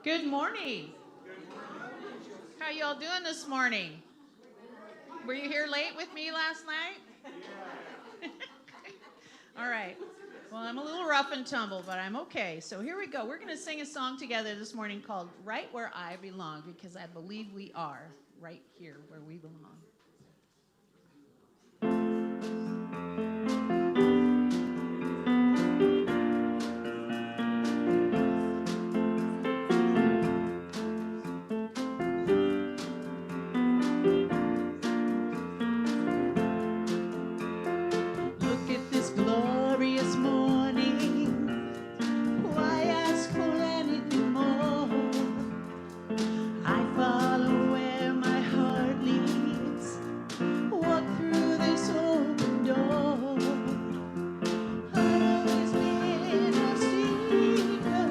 Good morning. How y'all doing this morning? Were you here late with me last night? All right. Well, I'm a little rough and tumble, but I'm okay. So here we go. We're going to sing a song together this morning called Right Where I Belong, because I believe we are right here where we belong. Look at this glorious morning. Why ask for anything more? I follow where my heart leads. Walk through this open door. I've always been a seeker,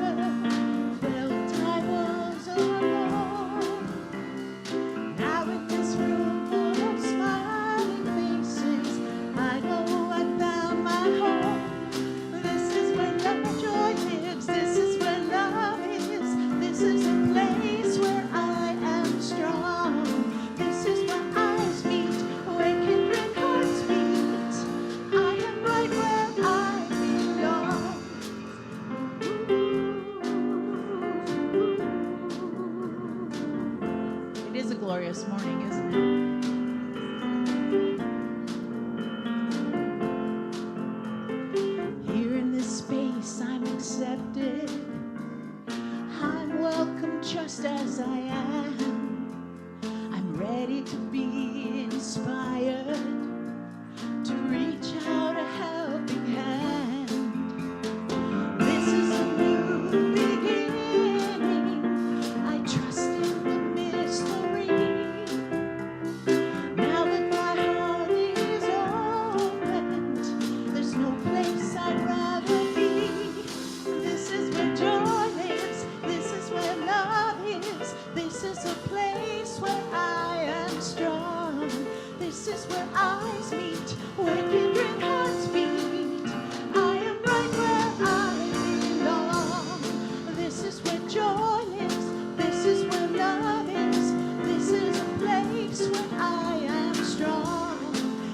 felt I was alone. Now in this room full of smiling faces, I know I found my home. This is where love joy lives. This is where love is. This is a place where I am strong. This is where eyes meet, where kindred hearts beat. I am right where I belong. It is a glorious morning, isn't it? Here in this space, I'm accepted. I'm welcome just as I am. I'm ready to be inspired, to reach out a helping hand. This is a new beginning. I trust in the mystery. Now that my heart is opened, there's no place I'd rather be. This is where joy lives. This is where love is. This is a place where I am strong. This is where eyes meet, where kindred hearts beat. I am right where I belong. This is where joy lives. This is where love is. This is a place where I am strong.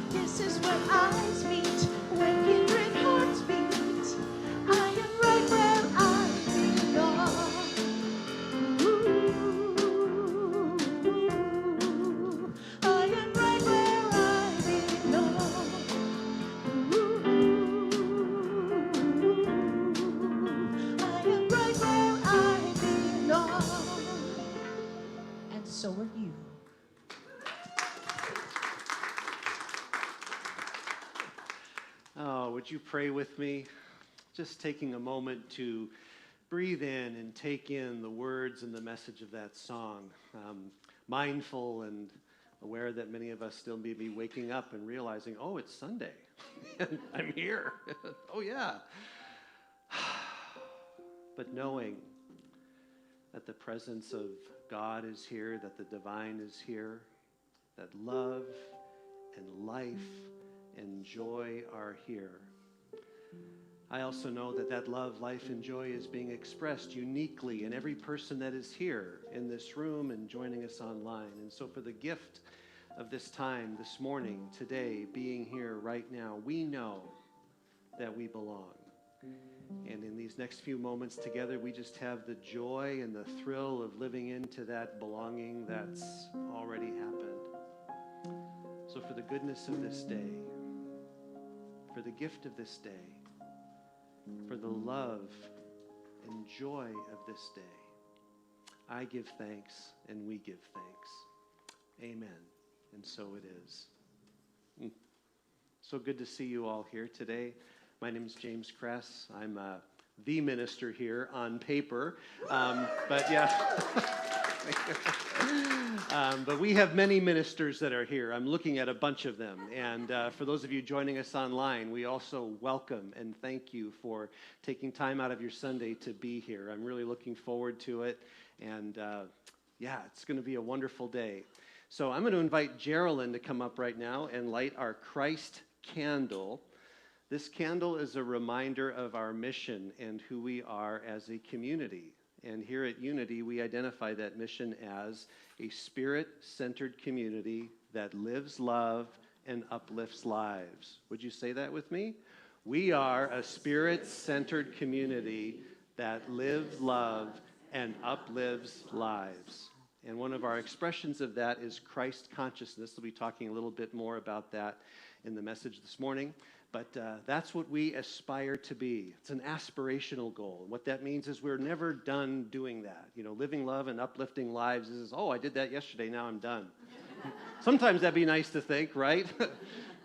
This is where eyes meet, where kindred hearts beat. I am right where I belong. I am right where I belong. I am right where I belong. And so are you. Oh, would you pray with me? Just taking a moment to breathe in and take in the words and the message of that song. Mindful and aware that many of us still may be waking up and realizing, oh, it's Sunday. And I'm here. Oh, yeah. But knowing that the presence of God is here, that the divine is here, that love and life and joy are here. I also know that that love, life, and joy is being expressed uniquely in every person that is here in this room and joining us online. And so for the gift of this time, this morning, today, being here right now, we know that we belong. And in these next few moments together, we just have the joy and the thrill of living into that belonging that's already happened. So for the goodness of this day, for the gift of this day, for the love and joy of this day, I give thanks and we give thanks. Amen. And so it is. So good to see you all here today. My name is James Kress. I'm the minister here on paper. But yeah. But we have many ministers that are here. I'm looking at a bunch of them. And for those of you joining us online, we also welcome and thank you for taking time out of your Sunday to be here. I'm really looking forward to it. And yeah, it's going to be a wonderful day. So I'm going to invite Geraldine to come up right now and light our Christ candle. This candle is a reminder of our mission and who we are as a community. And here at Unity, we identify that mission as a spirit-centered community that lives love and uplifts lives. Would you say that with me? We are a spirit-centered community that lives love and uplifts lives. And one of our expressions of that is Christ consciousness. We'll be talking a little bit more about that in the message this morning. But that's what we aspire to be. It's an aspirational goal. And what that means is we're never done doing that. You know, living love and uplifting lives is, oh, I did that yesterday, now I'm done. Sometimes that'd be nice to think, right?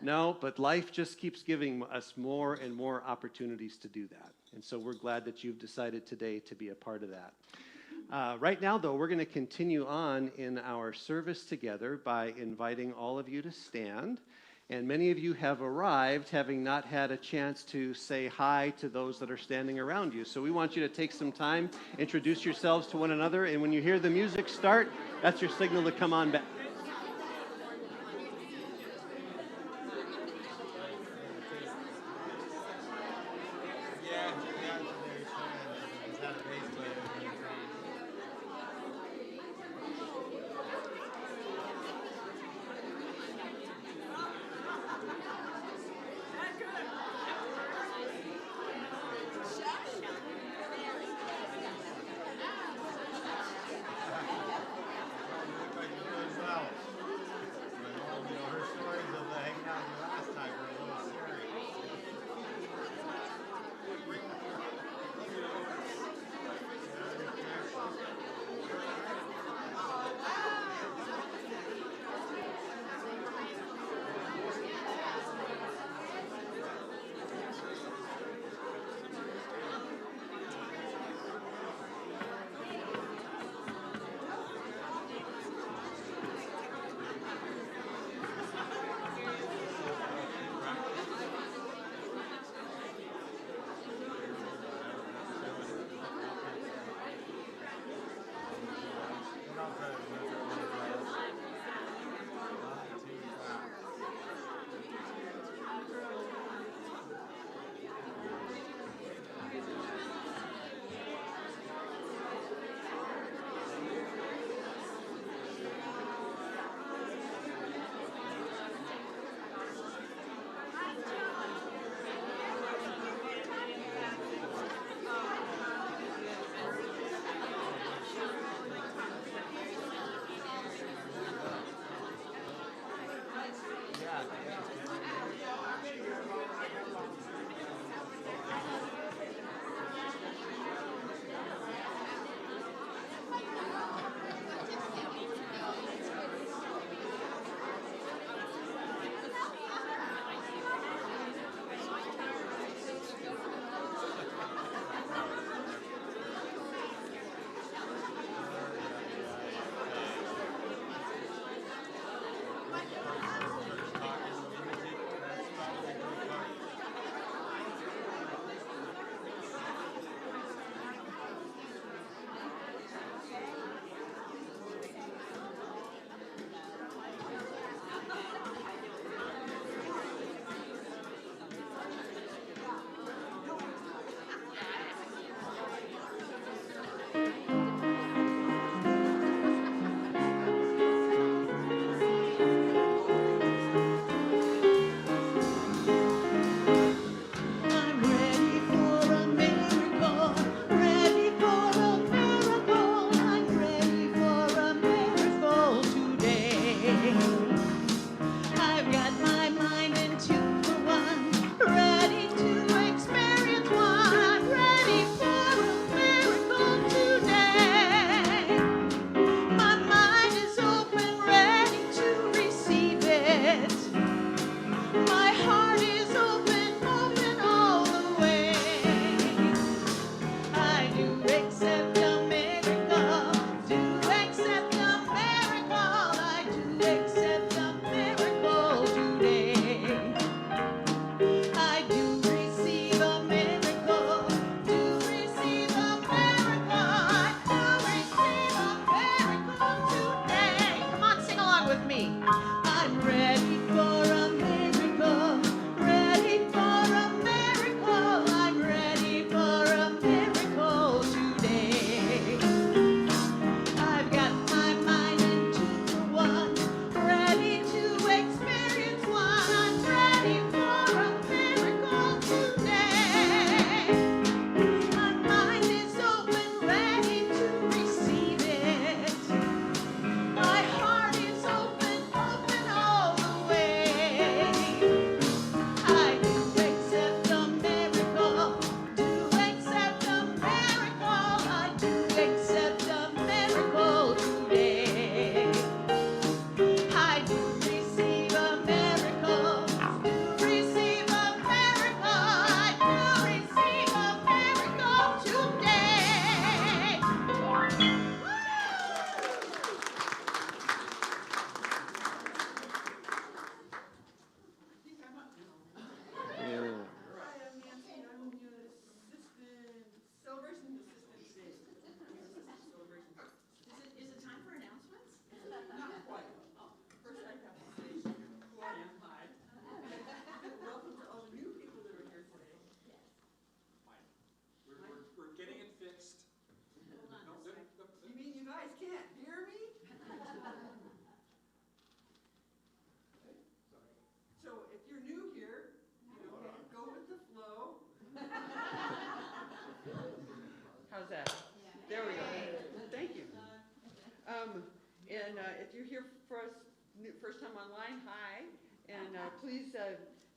No, but life just keeps giving us more and more opportunities to do that. And so we're glad that you've decided today to be a part of that. Right now, though, we're going to continue on in our service together by inviting all of you to stand. And many of you have arrived having not had a chance to say hi to those that are standing around you. So we want you to take some time, introduce yourselves to one another, and when you hear the music start, that's your signal to come on back. How's that? There we go. Thank you. If you're here for us first time online, hi. And please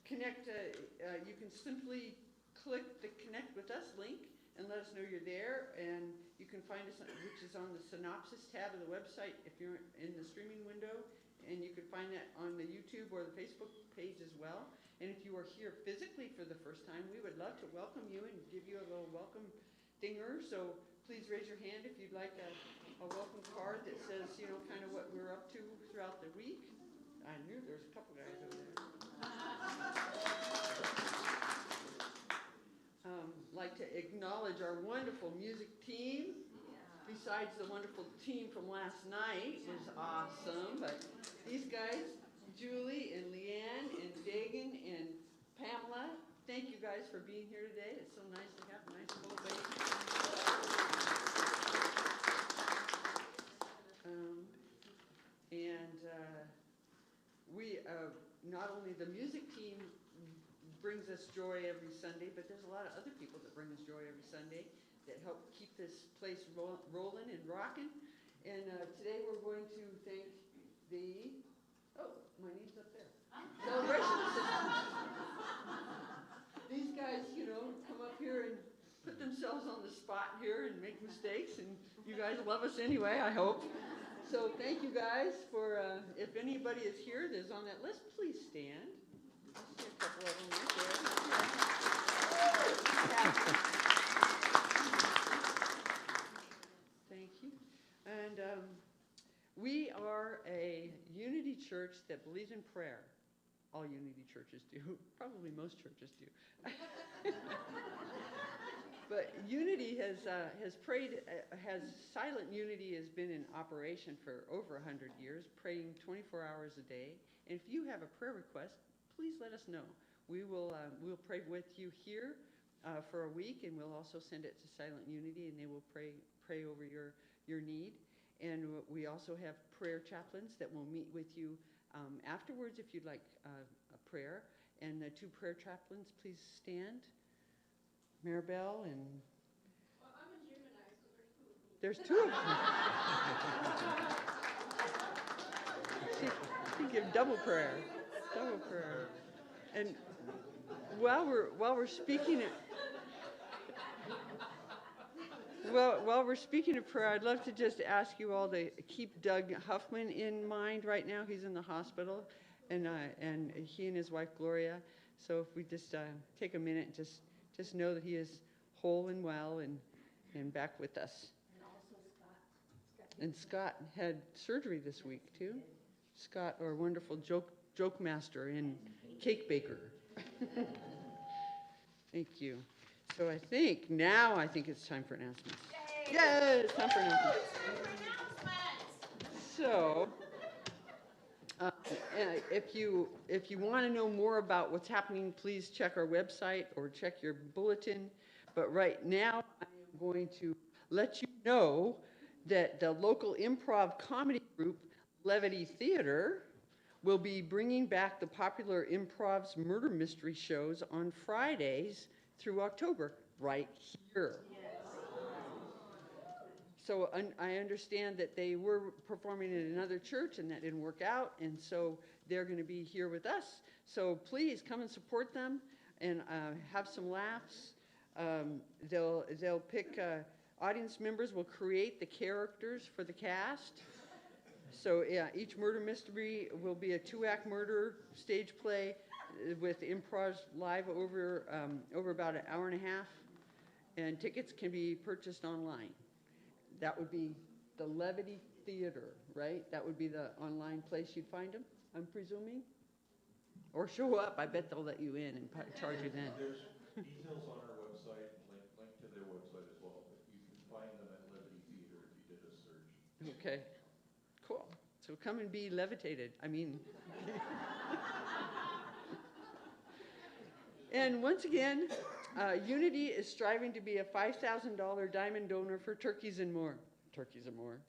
connect. You can simply click the Connect with Us link and let us know you're there. And you can find us, which is on the synopsis tab of the website if you're in the streaming window. And you can find that on the YouTube or the Facebook page as well. And if you are here physically for the first time, we would love to welcome you and give you a little welcome dinger. So please raise your hand if you'd like a welcome card that says, you know, kind of what we're up to throughout the week. I knew there was a couple guys over there. Like to acknowledge our wonderful music team. Besides the wonderful team from last night was awesome, but these guys, Julie and Leanne and Dagan and Pamela, thank you guys for being here today. It's so nice to have a nice full band. We not only the music team brings us joy every Sunday, but there's a lot of other people that bring us joy every Sunday that help keep this place rolling and rocking. And today we're going to thank the, my name's up there, celebration assistants. These guys, you know, come up here and put themselves on the spot here and make mistakes, and you guys love us anyway, I hope. So thank you guys for, if anybody is here that's on that list, please stand. I see a couple of them right there. Thank you. And we are a Unity church that believes in prayer. All Unity churches do. Probably most churches do. But Unity has Silent Unity has been in operation for over 100 years, praying 24 hours a day. And if you have a prayer request, please let us know. We'll pray with you here for a week, and we'll also send it to Silent Unity, and they will pray over your need. And we also have prayer chaplains that will meet with you afterwards if you'd like a prayer. And the two prayer chaplains, please stand. Maribel and... Well, I'm a Gemini, so there's two of me. There's two of them. She give double prayer. Double prayer. And while we're speaking of prayer, I'd love to just ask you all to keep Doug Huffman in mind right now. He's in the hospital, and he and his wife Gloria. So if we just take a minute and just know that he is whole and well and back with us. And also Scott. And Scott had surgery this week too. Scott, our wonderful joke master and cake baker. Thank you. So I think it's time for announcements. Yay! It's time for announcements. So, if you want to know more about what's happening, please check our website or check your bulletin. But right now, I'm going to let you know that the local improv comedy group, Levity Theater, will be bringing back the popular improv's murder mystery shows on Fridays through October, right here. So I understand that they were performing in another church and that didn't work out, and so they're going to be here with us. So please come and support them and have some laughs. They'll pick audience members will create the characters for the cast. So yeah, each murder mystery will be a 2-act murder stage play with improv live over about an hour and a half, and tickets can be purchased online. That would be the Levity Theater, right? That would be the online place you'd find them, I'm presuming? Or show up, I bet they'll let you in and charge you then. There's details on our website, link to their website as well, but you can find them at Levity Theater if you did a search. Okay, cool. So come and be levitated. I mean... And once again, Unity is striving to be a $5,000 diamond donor for Turkeys and More. Turkeys and More.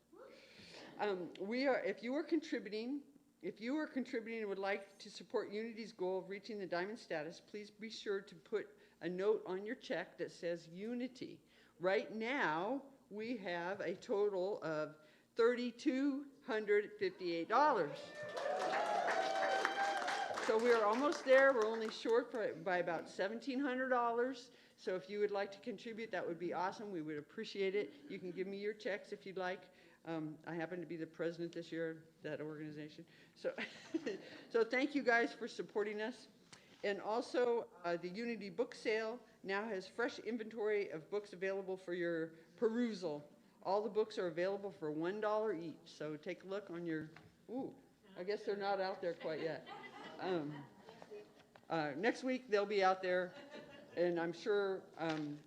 If you are contributing and would like to support Unity's goal of reaching the diamond status, please be sure to put a note on your check that says Unity. Right now, we have a total of $3,258. So we're almost there. We're only short by about $1,700. So if you would like to contribute, that would be awesome. We would appreciate it. You can give me your checks if you'd like. I happen to be the president this year of that organization. So, so thank you guys for supporting us. And also, the Unity Book Sale now has fresh inventory of books available for your perusal. All the books are available for $1 each. So take a look on your, I guess they're not out there quite yet. Next week they'll be out there, and I'm sure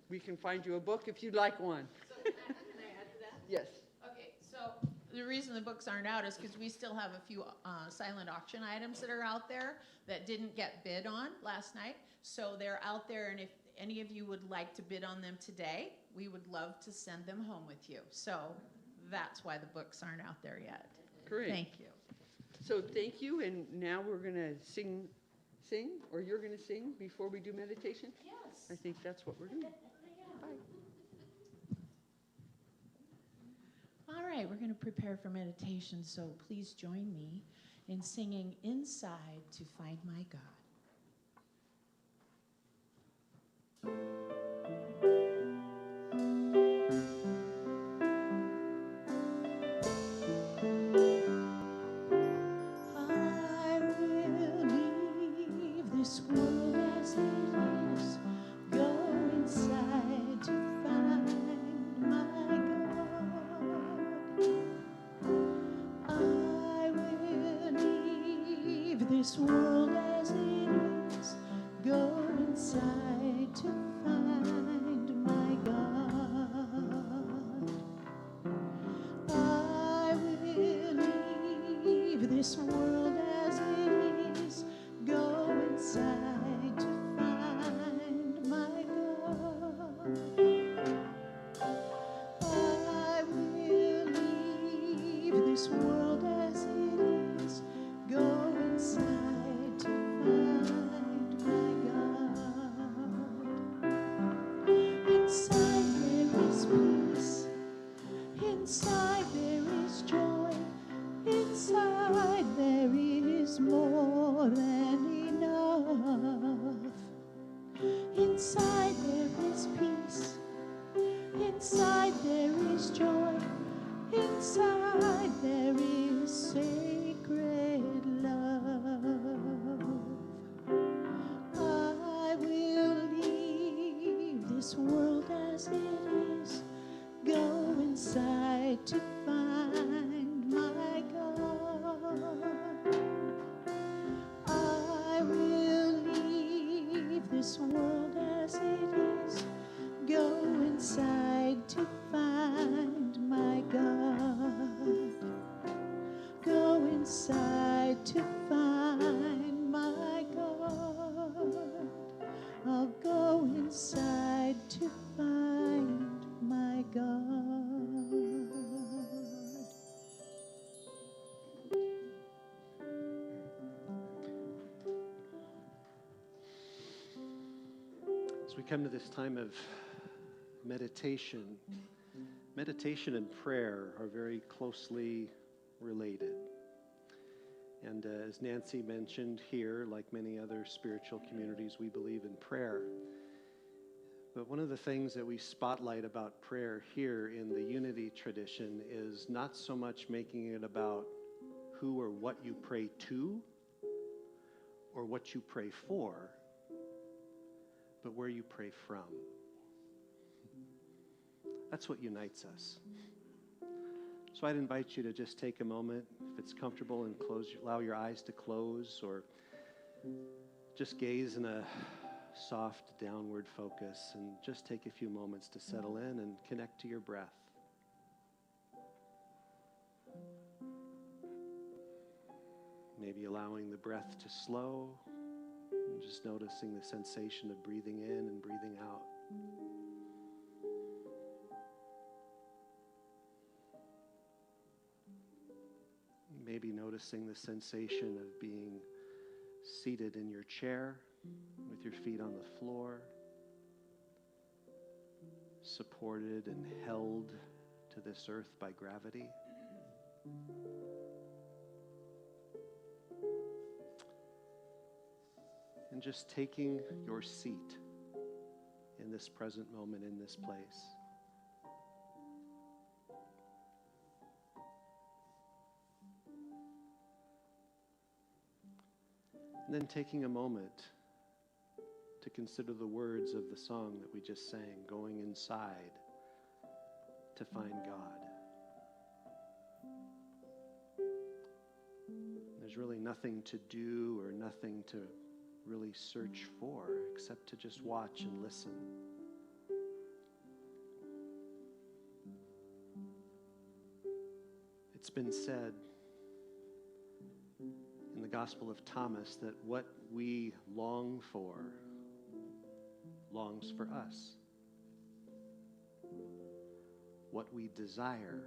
we can find you a book if you'd like one. So can I add to that? Yes. Okay, so the reason the books aren't out is because we still have a few silent auction items that are out there that didn't get bid on last night. So they're out there, and if any of you would like to bid on them today, we would love to send them home with you. So that's why the books aren't out there yet. Great. Thank you. So thank you, and now we're going to sing, or you're going to sing before we do meditation? Yes. I think that's what we're doing. Bye. All right, we're going to prepare for meditation, so please join me in singing Inside to Find My God. I will leave this world as it is, go inside to find my God. I will leave this world as it is, go inside to find my God. I will leave this world as it is, go inside to find my God. I will leave this world as it is, go inside to find my God. Inside there is peace, inside there is joy, inside there is more than enough. Inside there is peace, inside there is joy, inside there is sacred love. I will leave this world as it is, go inside to find my God. I will leave this world as it is, go inside to find my God. Go inside to find my God. I'll go inside to find my God. As we come to this time of meditation, meditation and prayer are very closely related. And as Nancy mentioned here, like many other spiritual communities, we believe in prayer. But one of the things that we spotlight about prayer here in the Unity tradition is not so much making it about who or what you pray to or what you pray for, but where you pray from. That's what unites us. So I'd invite you to just take a moment, if it's comfortable, and allow your eyes to close, or just gaze in a soft downward focus, and just take a few moments to settle in and connect to your breath. Maybe allowing the breath to slow, and just noticing the sensation of breathing in and breathing out. Maybe noticing the sensation of being seated in your chair with your feet on the floor, supported and held to this earth by gravity. And just taking your seat in this present moment, in this place. And then taking a moment to consider the words of the song that we just sang, going inside to find God. There's really nothing to do or nothing to really search for except to just watch and listen. It's been said in the Gospel of Thomas that what we long for longs for us. What we desire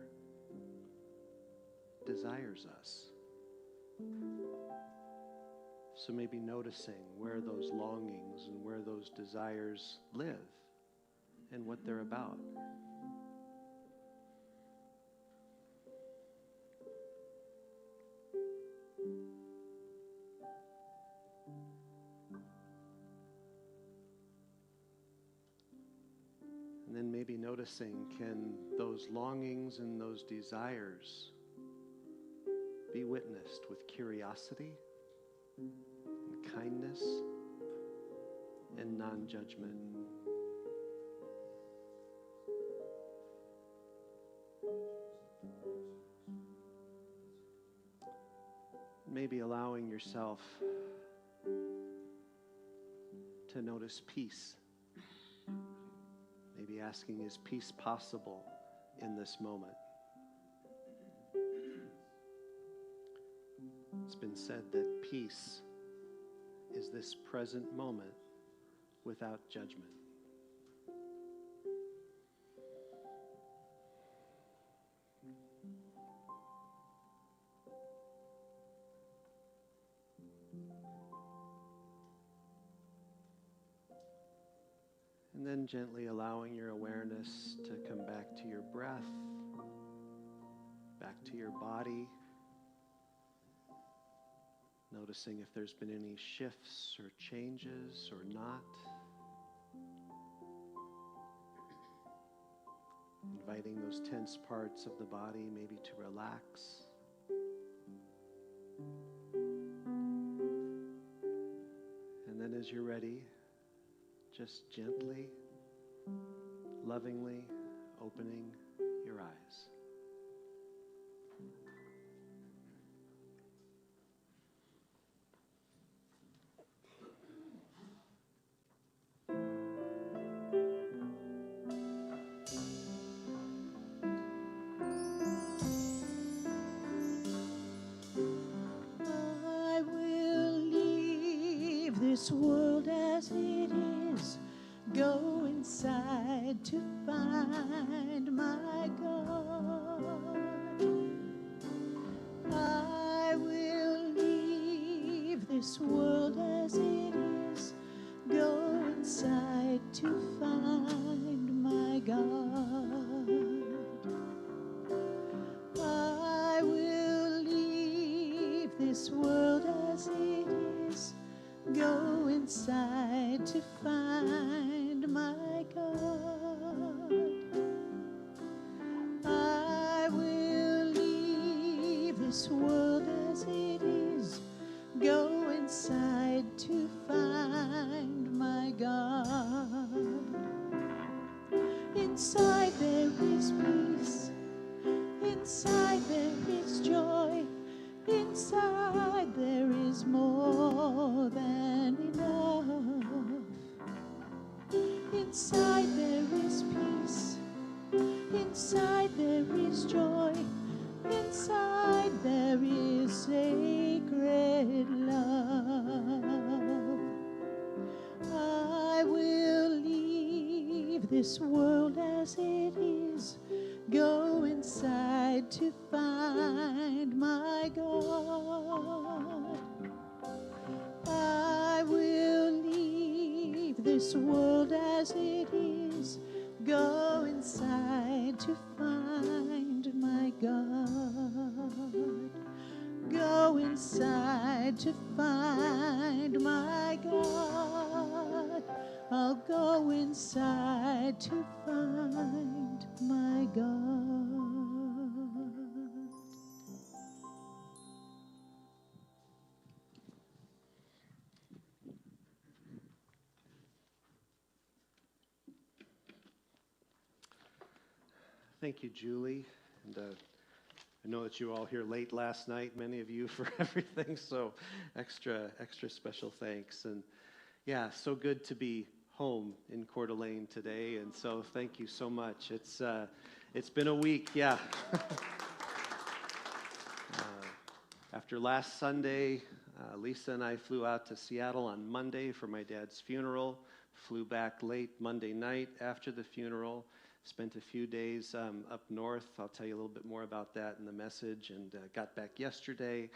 desires us. So maybe noticing where those longings and where those desires live and what they're about. And then maybe noticing, can those longings and those desires be witnessed with curiosity and kindness and non-judgment? Maybe allowing yourself to notice peace. Maybe asking, is peace possible in this moment? It's been said that peace is this present moment without judgment. And then gently allowing your awareness to come back to your breath, back to your body. Noticing if there's been any shifts or changes or not. Inviting those tense parts of the body maybe to relax. And then as you're ready, just gently, lovingly opening your eyes. I will leave this world as it is, go inside to find my God. I will leave this world as it is, go inside to find my God. I will leave this world as it is, go inside to find my God. I will leave this world as it is, go inside to find my God. Inside there is peace, inside there is joy, inside there is more than enough. Inside there is peace, inside there is joy, inside there is sacred love. I will leave this world as it is, go inside to find my God. I will leave this world as it is, Go inside to find my God. Go inside to find my God. I'll go inside to find my God. Thank you, Julie. And I know that you were all here late last night, many of you, for everything, so extra special thanks. And yeah, so good to be home in Coeur d'Alene today, and so thank you so much. It's been a week, yeah. After last Sunday, Lisa and I flew out to Seattle on Monday for my dad's funeral, flew back late Monday night after the funeral, spent a few days up north. I'll tell you a little bit more about that in the message, and got back yesterday,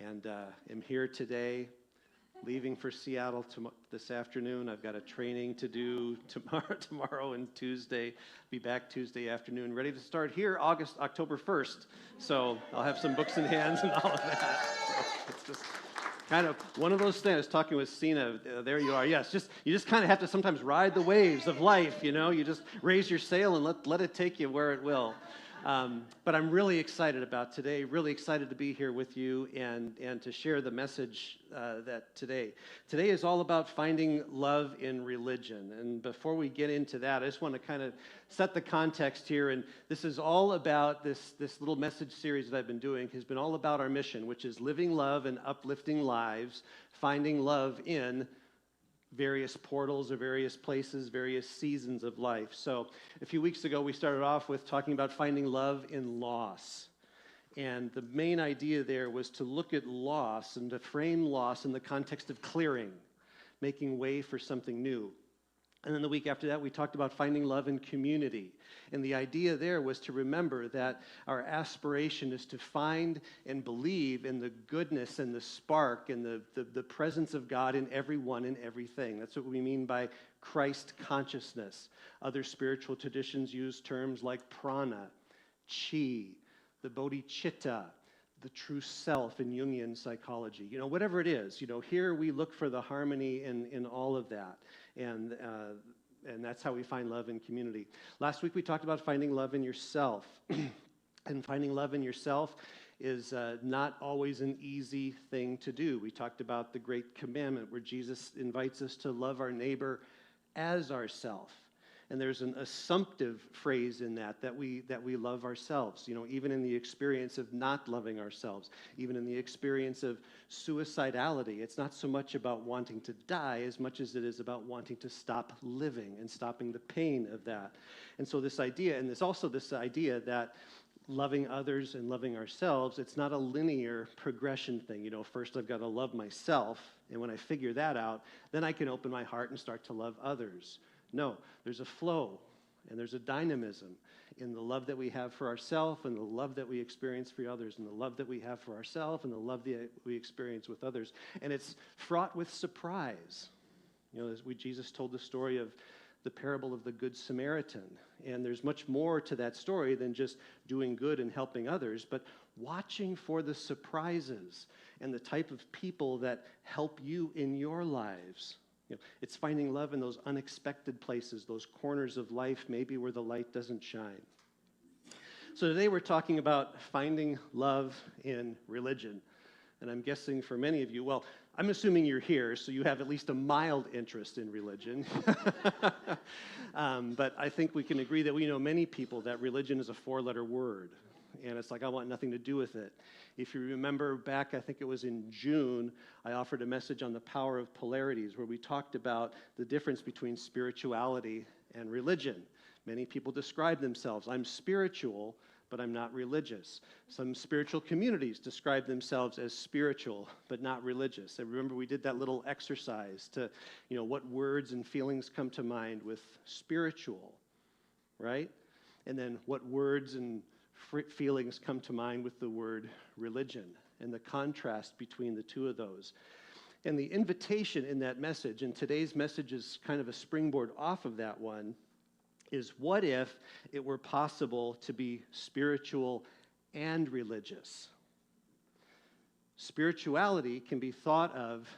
and am here today, leaving for Seattle this afternoon. I've got a training to do tomorrow and Tuesday. Be back Tuesday afternoon, ready to start here October 1st. So I'll have some books in hands and all of that. So it's just kind of one of those things. I was talking with Sina. There you are. Yes, you just kind of have to sometimes ride the waves of life. You know, you just raise your sail and let it take you where it will. But I'm really excited about today. Really excited to be here with you and to share the message that today is all about finding love in religion. And before we get into that, I just want to kind of set the context here. And this is all about this little message series that I've been doing has been all about our mission, which is living love and uplifting lives, finding love in various portals or various places, various seasons of life. So a few weeks ago, we started off with talking about finding love in loss. And the main idea there was to look at loss and to frame loss in the context of clearing, making way for something new. And then the week after that, we talked about finding love in community. And the idea there was to remember that our aspiration is to find and believe in the goodness and the spark and the presence of God in everyone and everything. That's what we mean by Christ consciousness. Other spiritual traditions use terms like prana, chi, the bodhicitta, the true self in Jungian psychology. You know, whatever it is, you know, here we look for the harmony in all of that. And that's how we find love in community. Last week we talked about finding love in yourself. And finding love in yourself is not always an easy thing to do. We talked about the Great Commandment where Jesus invites us to love our neighbor as ourself. And there's an assumptive phrase in that we love ourselves, you know, even in the experience of not loving ourselves, even in the experience of suicidality. It's not so much about wanting to die as much as it is about wanting to stop living and stopping the pain of that. And so this idea, and there's also this idea that loving others and loving ourselves, it's not a linear progression thing. You know, first I've got to love myself, and when I figure that out, then I can open my heart and start to love others. No, there's a flow and there's a dynamism in the love that we have for ourselves and the love that we experience for others and the love that we have for ourselves and the love that we experience with others. And it's fraught with surprise. You know, Jesus told the story of the parable of the Good Samaritan. And there's much more to that story than just doing good and helping others, but watching for the surprises and the type of people that help you in your lives. You know, it's finding love in those unexpected places, those corners of life maybe where the light doesn't shine. So today we're talking about finding love in religion. And I'm guessing for many of you, well, I'm assuming you're here, so you have at least a mild interest in religion. But I think we can agree that we know many people that religion is a four-letter word. And it's like, I want nothing to do with it. If you remember back, I think it was in June, I offered a message on the power of polarities where we talked about the difference between spirituality and religion. Many people describe themselves, I'm spiritual, but I'm not religious. Some spiritual communities describe themselves as spiritual, but not religious. And remember, we did that little exercise to, you know, what words and feelings come to mind with spiritual, right? And then what words and feelings come to mind with the word religion and the contrast between the two of those. And the invitation in that message, and today's message is kind of a springboard off of that one, is what if it were possible to be spiritual and religious? Spirituality can be thought of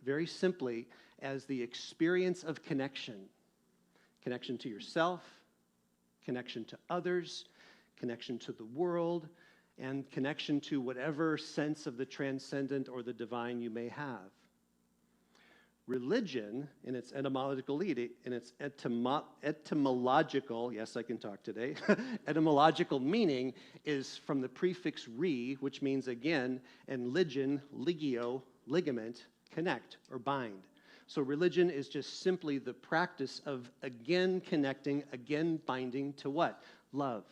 very simply as the experience of connection. Connection to yourself, connection to others, connection to the world, and connection to whatever sense of the transcendent or the divine you may have. Religion, in its etymological, yes, I can talk today, etymological meaning is from the prefix re, which means again, and ligen, ligio, ligament, connect or bind. So religion is just simply the practice of again connecting, again binding to what? Love.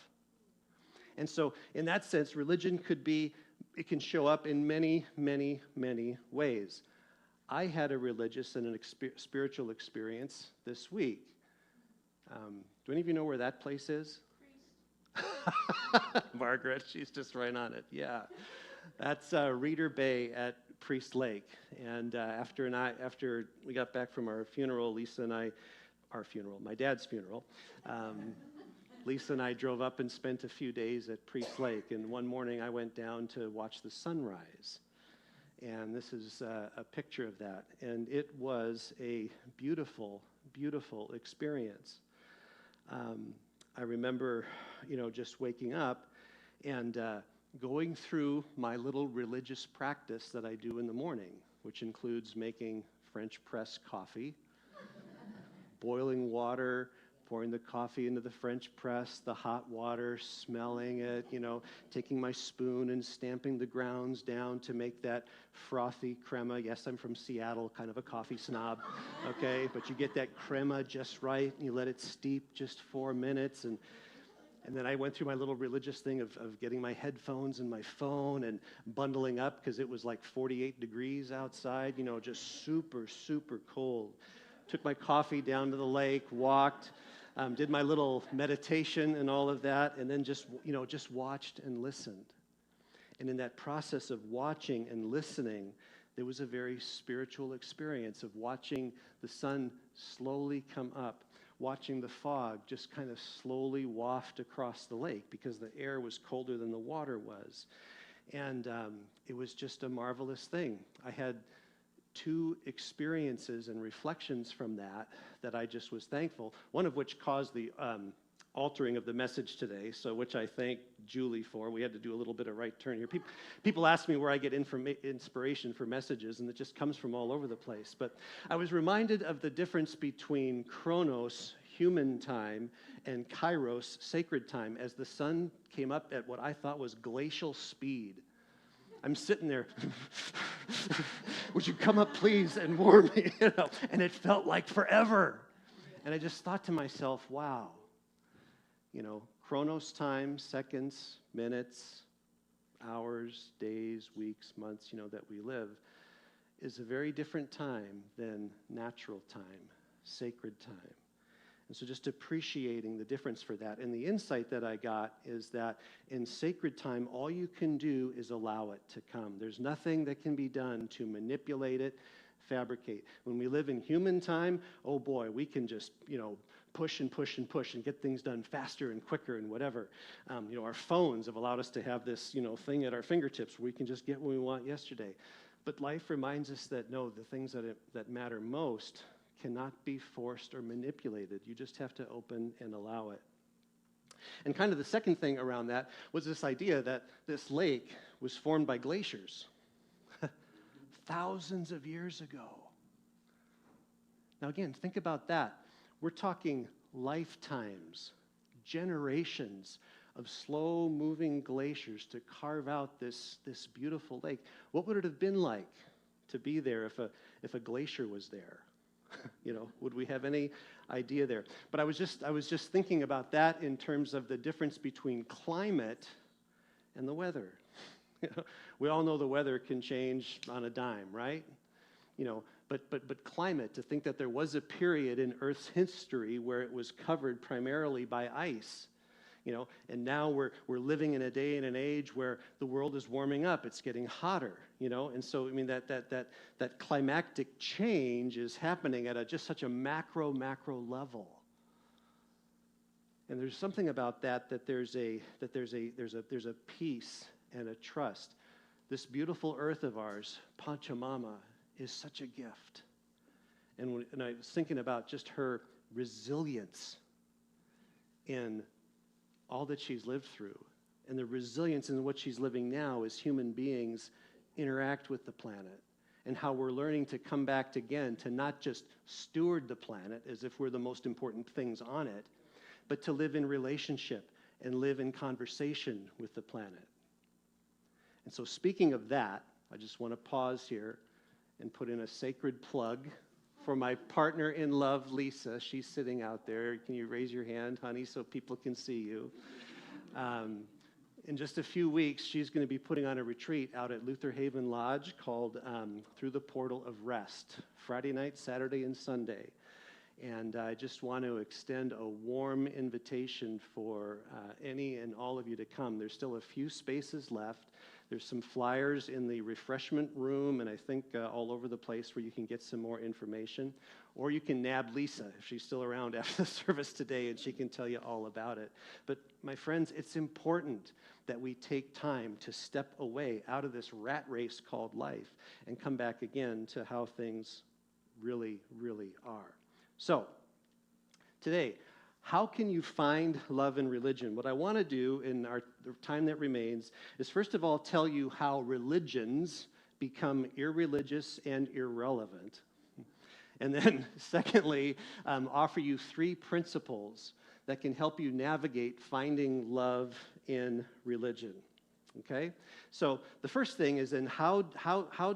And so in that sense, religion it can show up in many, many, many ways. I had a religious and spiritual experience this week. Do any of you know where that place is? Margaret, she's just right on it. Yeah, that's Reeder Bay at Priest Lake. And after we got back from our funeral, Lisa and I, my dad's funeral, Lisa and I drove up and spent a few days at Priest Lake. And one morning I went down to watch the sunrise. And this is a picture of that. And it was a beautiful, beautiful experience. I remember, just waking up and going through my little religious practice that I do in the morning, which includes making French press coffee, boiling water, pouring the coffee into the French press, the hot water, smelling it, taking my spoon and stamping the grounds down to make that frothy crema. Yes, I'm from Seattle, kind of a coffee snob, okay? But you get that crema just right, and you let it steep just 4 minutes, and then I went through my little religious thing of getting my headphones and my phone and bundling up because it was like 48 degrees outside, just super, super cold. Took my coffee down to the lake, walked, did my little meditation and all of that, and then just watched and listened. And in that process of watching and listening, there was a very spiritual experience of watching the sun slowly come up, watching the fog just kind of slowly waft across the lake because the air was colder than the water was. And it was just a marvelous thing. I had 2 experiences and reflections from that I just was thankful, one of which caused the altering of the message today, so which I thank Julie for. We had to do a little bit of right turn here. People ask me where I get inspiration for messages, and it just comes from all over the place. But I was reminded of the difference between Chronos, human time, and Kairos, sacred time, as the sun came up at what I thought was glacial speed. I'm sitting there, would you come up, please, and warm me? And it felt like forever. And I just thought to myself, wow, Chronos time, seconds, minutes, hours, days, weeks, months, that we live, is a very different time than natural time, sacred time. And so just appreciating the difference for that. And the insight that I got is that in sacred time, all you can do is allow it to come. There's nothing that can be done to manipulate it, fabricate. When we live in human time, oh boy, we can just, push and push and push and get things done faster and quicker and whatever. Our phones have allowed us to have this, thing at our fingertips where we can just get what we want yesterday. But life reminds us that no, the things that matter most cannot be forced or manipulated. You just have to open and allow it. And kind of the second thing around that was this idea that this lake was formed by glaciers thousands of years ago. Now again, think about that. We're talking lifetimes, generations of slow-moving glaciers to carve out this beautiful lake. What would it have been like to be there if a glacier was there? Would we have any idea there? But I was just thinking about that in terms of the difference between climate and the weather. We all know the weather can change on a dime, right? But climate, to think that there was a period in Earth's history where it was covered primarily by ice, and now we're living in a day and an age where the world is warming up, it's getting hotter, and so that climactic change is happening at just such a macro level. And there's something about that there's a peace and a trust. This beautiful earth of ours, Pachamama, is such a gift. And I was thinking about just her resilience in all that she's lived through, and the resilience in what she's living now as human beings interact with the planet, and how we're learning to come back again to not just steward the planet as if we're the most important things on it, but to live in relationship and live in conversation with the planet. And so speaking of that, I just want to pause here and put in a sacred plug for my partner in love, Lisa. She's sitting out there. Can you raise your hand, honey, so people can see you? In just a few weeks, she's going to be putting on a retreat out at Luther Haven Lodge called Through the Portal of Rest, Friday night, Saturday, and Sunday. And I just want to extend a warm invitation for any and all of you to come. There's still a few spaces left. There's some flyers in the refreshment room, and I think all over the place where you can get some more information. Or you can nab Lisa if she's still around after the service today, and she can tell you all about it. But my friends, it's important that we take time to step away out of this rat race called life and come back again to how things really, really are. So, today, how can you find love in religion? What I want to do in the time that remains is first of all tell you how religions become irreligious and irrelevant. And then secondly, offer you 3 principles that can help you navigate finding love in religion. Okay? So the first thing is then how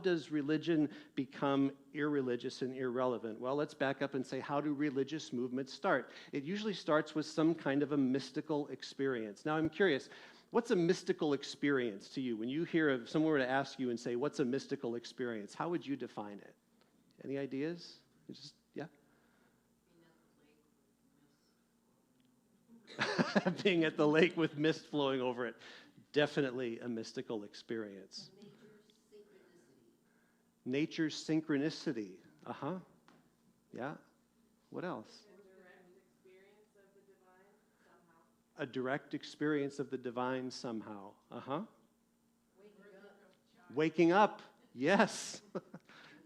does religion become irreligious and irrelevant? Well, let's back up and say, how do religious movements start? It usually starts with some kind of a mystical experience. Now, I'm curious, what's a mystical experience to you? When you hear of someone were to ask you and say, what's a mystical experience? How would you define it? Any ideas? Yeah? Being at the lake with mist flowing over it. Definitely a mystical experience. Nature's synchronicity. Uh-huh. Yeah. What else? A direct experience of the divine somehow. Uh-huh. Waking up. Yes.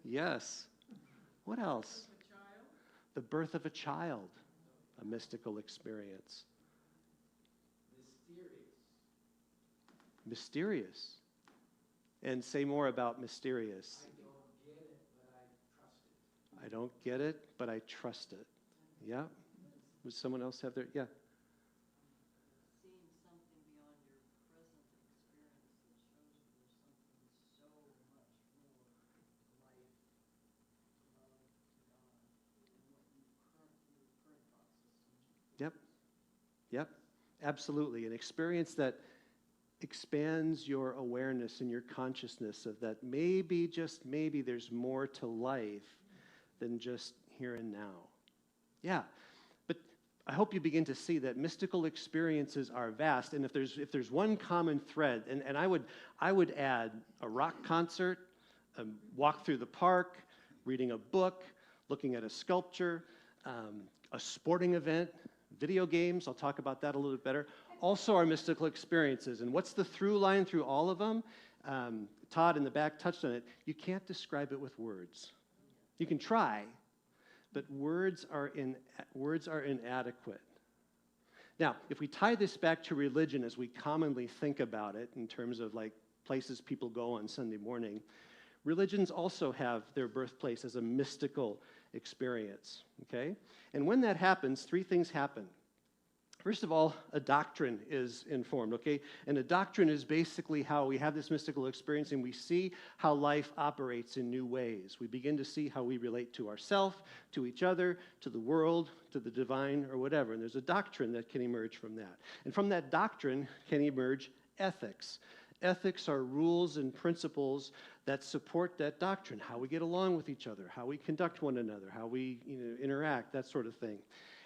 Yes. What else? The birth of a child. A mystical experience. Mysterious. And say more about mysterious. I don't get it, but I trust it. Yeah? Would someone else have their... Yeah. Seeing something beyond your present experience that shows you there's something so much more life, love, God, than what your current thought system. Yep. Yep. Absolutely. An experience that expands your awareness and your consciousness of that maybe, just maybe, there's more to life than just here and now. Yeah, but I hope you begin to see that mystical experiences are vast, and if there's one common thread, and I would add a rock concert, a walk through the park, reading a book, looking at a sculpture, a sporting event, video games, I'll talk about that a little bit better, also are mystical experiences. And what's the through line through all of them? Todd in the back touched on it. You can't describe it with words. You can try, but words are inadequate. Now, if we tie this back to religion as we commonly think about it in terms of like places people go on Sunday morning, religions also have their birthplace as a mystical experience, okay? And when that happens, 3 things happen. First of all, a doctrine is informed, okay? And a doctrine is basically how we have this mystical experience and we see how life operates in new ways. We begin to see how we relate to ourselves, to each other, to the world, to the divine, or whatever. And there's a doctrine that can emerge from that. And from that doctrine can emerge ethics. Ethics are rules and principles that support that doctrine, how we get along with each other, how we conduct one another, how we interact, that sort of thing.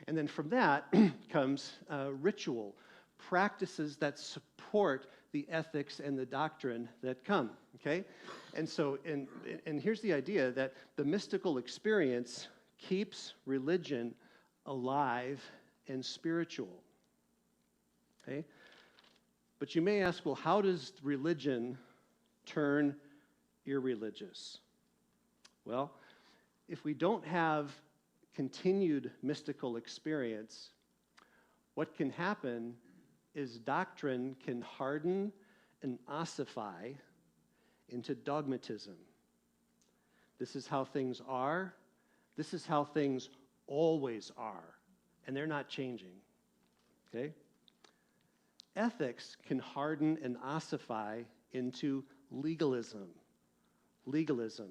And then from that comes ritual, practices that support the ethics and the doctrine that come, okay? And so, and here's the idea that the mystical experience keeps religion alive and spiritual. Okay? But you may ask, well, how does religion turn irreligious? Well, if we don't have continued mystical experience, what can happen is doctrine can harden and ossify into dogmatism. This is how things are. This is how things always are. And they're not changing. Okay? Ethics can harden and ossify into legalism. Legalism.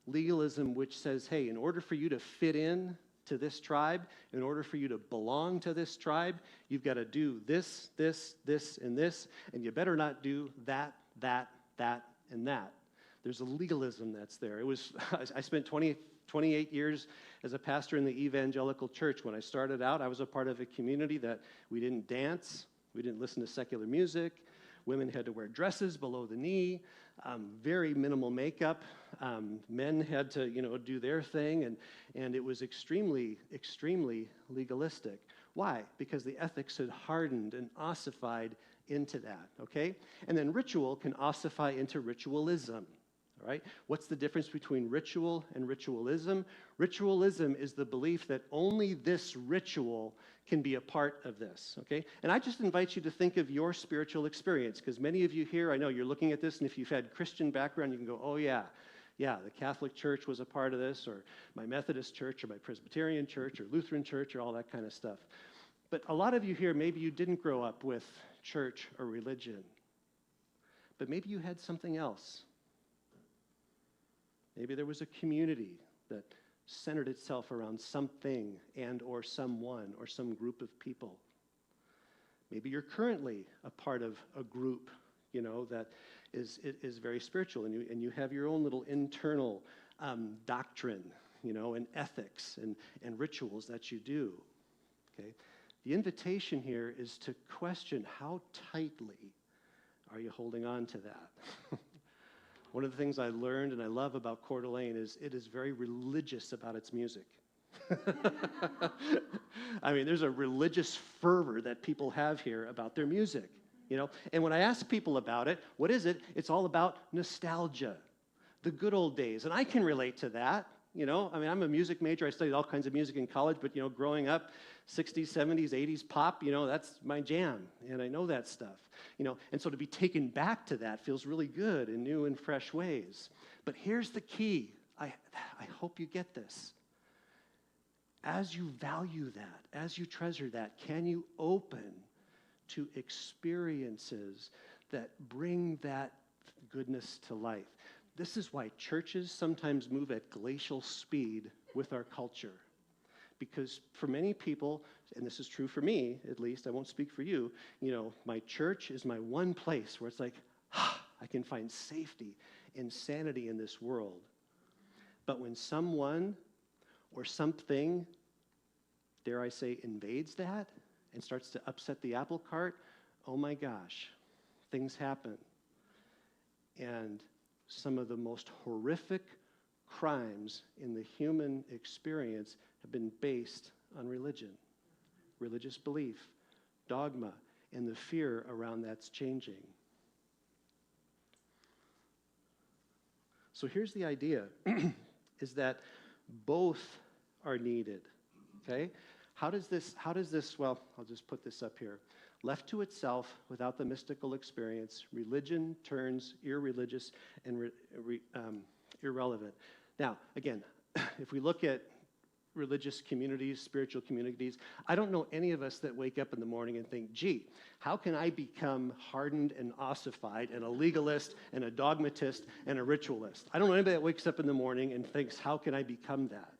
Legalism which says, hey, in order for you to fit in to this tribe, in order for you to belong to this tribe, you've got to do this, this, this, and this, and you better not do that, that, and that. There's a legalism that's there. I spent 28 years as a pastor in the evangelical church. When I started out, I was a part of a community that we didn't dance, we didn't listen to secular music, women had to wear dresses below the knee, very minimal makeup. Men had to, do their thing, and it was extremely, extremely legalistic. Why? Because the ethics had hardened and ossified into that, okay? And then ritual can ossify into ritualism, all right? What's the difference between ritual and ritualism? Ritualism is the belief that only this ritual can be a part of this, okay? And I just invite you to think of your spiritual experience, because many of you here, I know you're looking at this, and if you've had Christian background, you can go, oh yeah, the Catholic Church was a part of this, or my Methodist church, or my Presbyterian church, or Lutheran church, or all that kind of stuff. But a lot of you here, maybe you didn't grow up with church or religion, but maybe you had something else. Maybe there was a community that centered itself around something and or someone or some group of people. Maybe you're currently a part of a group, that is very spiritual, and you have your own little internal doctrine, and ethics and rituals that you do. Okay, the invitation here is to question how tightly are you holding on to that. One of the things I learned and I love about Coeur d'Alene is it is very religious about its music. I mean, there's a religious fervor that people have here about their music, And when I ask people about it, what is it? It's all about nostalgia, the good old days. And I can relate to that, I mean, I'm a music major. I studied all kinds of music in college, but, growing up, 60s, 70s, 80s pop, that's my jam, and I know that stuff, And so to be taken back to that feels really good in new and fresh ways. But here's the key. I hope you get this. As you value that, as you treasure that, can you open to experiences that bring that goodness to life? This is why churches sometimes move at glacial speed with our culture. Because for many people, and this is true for me at least, I won't speak for you, my church is my one place where it's like, I can find safety and sanity in this world. But when someone or something, dare I say, invades that and starts to upset the apple cart, oh my gosh, things happen. And some of the most horrific crimes in the human experience have been based on religion, religious belief, dogma, and the fear around that's changing. So here's the idea, is that both are needed, okay? How does this, well, I'll just put this up here. Left to itself, without the mystical experience, religion turns irreligious and irrelevant. Now, again, if we look at religious communities, spiritual communities, I don't know any of us that wake up in the morning and think, gee, how can I become hardened and ossified and a legalist and a dogmatist and a ritualist? I don't know anybody that wakes up in the morning and thinks, how can I become that?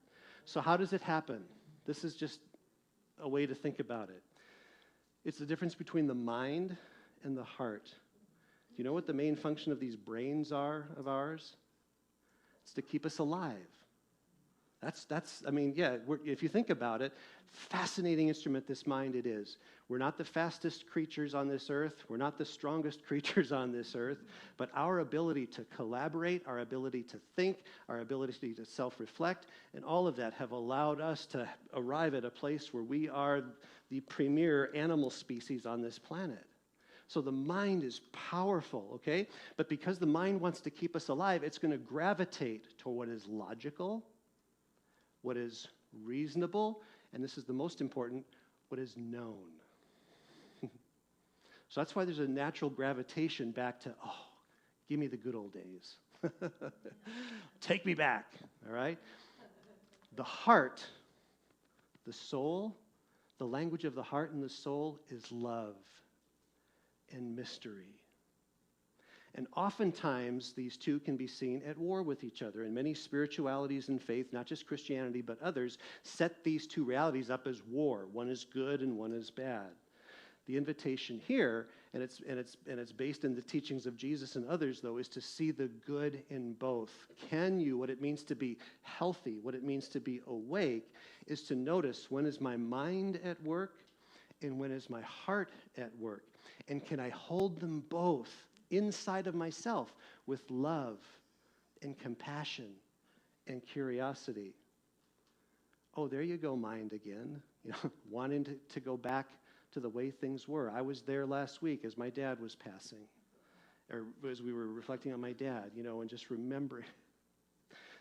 So how does it happen? This is just a way to think about it. It's the difference between the mind and the heart. Do you know what the main function of these brains are of ours? It's to keep us alive. I mean, yeah, if you think about it, fascinating instrument this mind it is. We're not the fastest creatures on this earth. We're not the strongest creatures on this earth. But our ability to collaborate, our ability to think, our ability to self-reflect, and all of that have allowed us to arrive at a place where we are the premier animal species on this planet. So the mind is powerful, okay? But because the mind wants to keep us alive, it's going to gravitate toward what is logical, what is reasonable, and this is the most important, what is known. So that's why there's a natural gravitation back to, oh, give me the good old days. Take me back, all right? The heart, the soul, the language of the heart and the soul is love and mystery. And oftentimes, these two can be seen at war with each other. And many spiritualities and faith, not just Christianity, but others, set these two realities up as war. One is good and one is bad. The invitation here, and it's based in the teachings of Jesus and others, though, is to see the good in both. What it means to be healthy, what it means to be awake, is to notice when is my mind at work and when is my heart at work. And can I hold them both inside of myself with love and compassion and curiosity? Oh, there you go, mind again. Wanting to go back to the way things were. I was there last week as my dad was passing, or as we were reflecting on my dad, and just remembering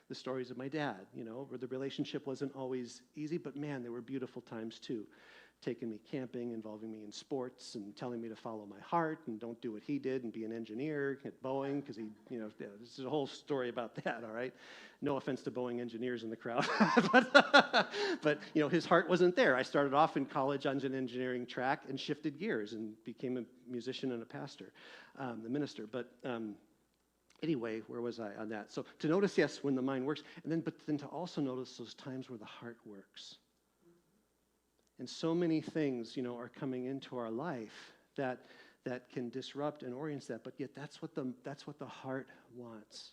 the stories of my dad, where the relationship wasn't always easy, but man, there were beautiful times too. Taking me camping, involving me in sports, and telling me to follow my heart and don't do what he did and be an engineer at Boeing, because he, this is a whole story about that, all right? No offense to Boeing engineers in the crowd, but his heart wasn't there. I started off in college on an engineering track and shifted gears and became a musician and a pastor, the minister. But anyway, where was I on that? So to notice, yes, when the mind works, but then to also notice those times where the heart works. And so many things, are coming into our life that can disrupt and orient that. But yet, that's what the heart wants.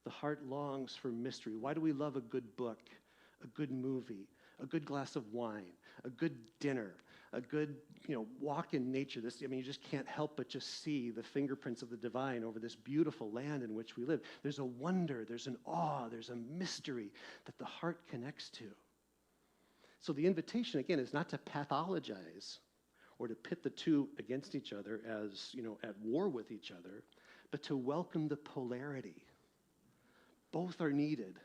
The heart longs for mystery. Why do we love a good book, a good movie, a good glass of wine, a good dinner, a good walk in nature? You just can't help but just see the fingerprints of the divine over this beautiful land in which we live. There's a wonder, there's an awe, there's a mystery that the heart connects to. So the invitation, again, is not to pathologize or to pit the two against each other as, at war with each other, but to welcome the polarity. Both are needed.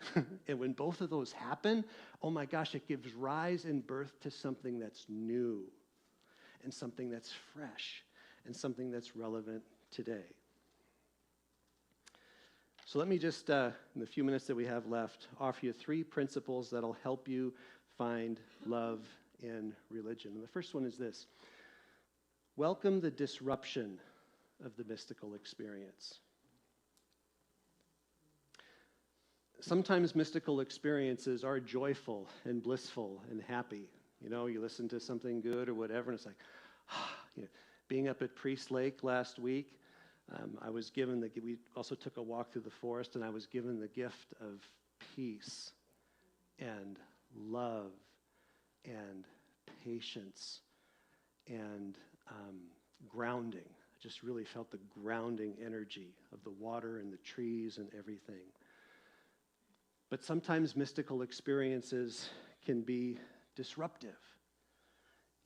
And when both of those happen, oh my gosh, it gives rise and birth to something that's new and something that's fresh and something that's relevant today. So let me just, in the few minutes that we have left, offer you 3 principles that'll help you find love in religion. And the first one is this: welcome the disruption of the mystical experience. Sometimes mystical experiences are joyful and blissful and happy. You listen to something good or whatever, and it's like, being up at Priest Lake last week, I was given we also took a walk through the forest, and I was given the gift of peace and love and patience and grounding. I just really felt the grounding energy of the water and the trees and everything. But sometimes mystical experiences can be disruptive,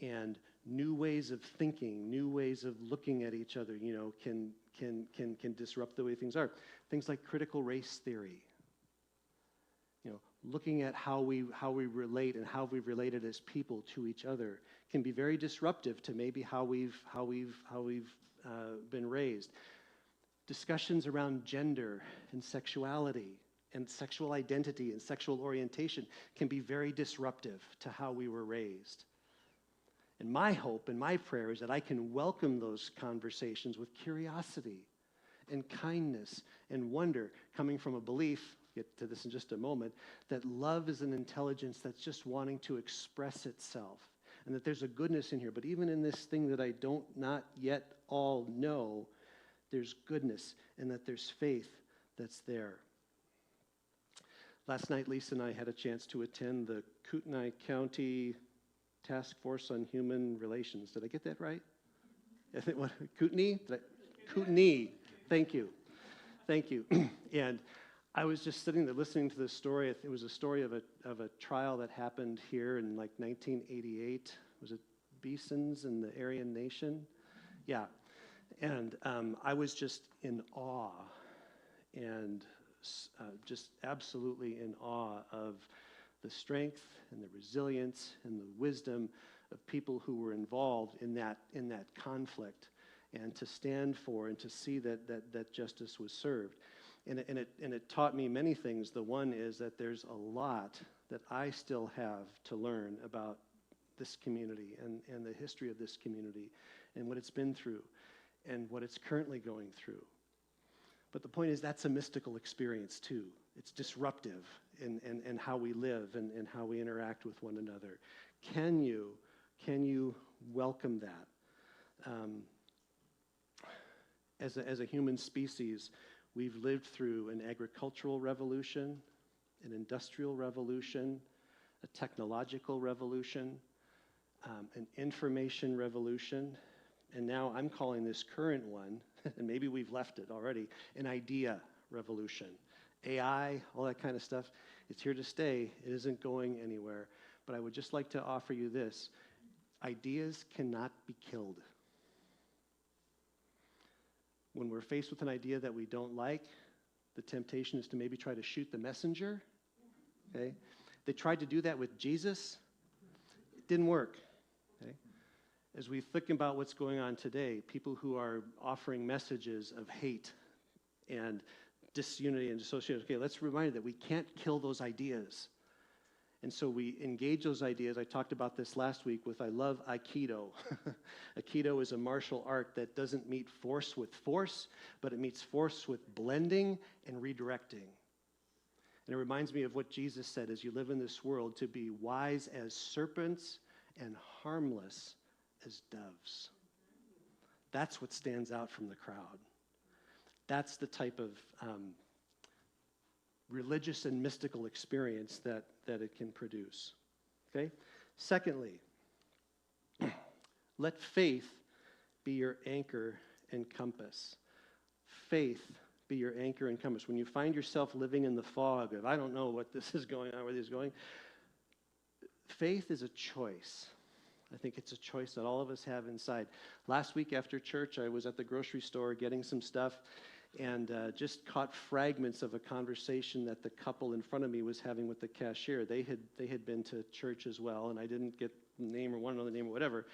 and new ways of thinking, new ways of looking at each other, can disrupt the way things are. Things like critical race theory. Looking at how we relate and how we've related as people to each other can be very disruptive to maybe how we've been raised. Discussions around gender and sexuality and sexual identity and sexual orientation can be very disruptive to how we were raised. And my hope and my prayer is that I can welcome those conversations with curiosity and kindness and wonder, coming from a belief, get to this in just a moment, that love is an intelligence that's just wanting to express itself, and that there's a goodness in here. But even in this thing that I don't not yet all know, there's goodness, and that there's faith that's there. Last night, Lisa and I had a chance to attend the Kootenai County Task Force on Human Relations. Did I get that right? I think what, Kootenai? Kootenai. Thank you. Thank you. And I was just sitting there listening to this story. It was a story of a trial that happened here in like 1988. Was it Bisons in the Aryan Nation? Yeah. And I was just in awe and just absolutely in awe of the strength and the resilience and the wisdom of people who were involved in that conflict, and to stand for and to see that justice was served. And it taught me many things. The one is that there's a lot that I still have to learn about this community and the history of this community and what it's been through and what it's currently going through. But the point is, that's a mystical experience too. It's disruptive in how we live and how we interact with one another. Can you welcome that? As a human species, we've lived through an agricultural revolution, an industrial revolution, a technological revolution, an information revolution, and now I'm calling this current one, and maybe we've left it already, an idea revolution. AI, all that kind of stuff, it's here to stay. It isn't going anywhere. But I would just like to offer you this. Ideas cannot be killed. When we're faced with an idea that we don't like, the temptation is to maybe try to shoot the messenger. Okay? They tried to do that with Jesus. It didn't work. Okay? As we think about what's going on today, people who are offering messages of hate and disunity and dissociation, okay, let's remind that we can't kill those ideas. And so we engage those ideas. I talked about this last week with, I love Aikido. Aikido is a martial art that doesn't meet force with force, but it meets force with blending and redirecting. And it reminds me of what Jesus said, as you live in this world, to be wise as serpents and harmless as doves. That's what stands out from the crowd. That's the type of religious and mystical experience that it can produce. Okay? Secondly, let faith be your anchor and compass. Faith be your anchor and compass. When you find yourself living in the fog of, I don't know what this is going on, where this is going, faith is a choice. I think it's a choice that all of us have inside. Last week after church, I was at the grocery store getting some stuff, and just caught fragments of a conversation that the couple in front of me was having with the cashier. They had been to church as well, and I didn't get the name or want to know the name or whatever.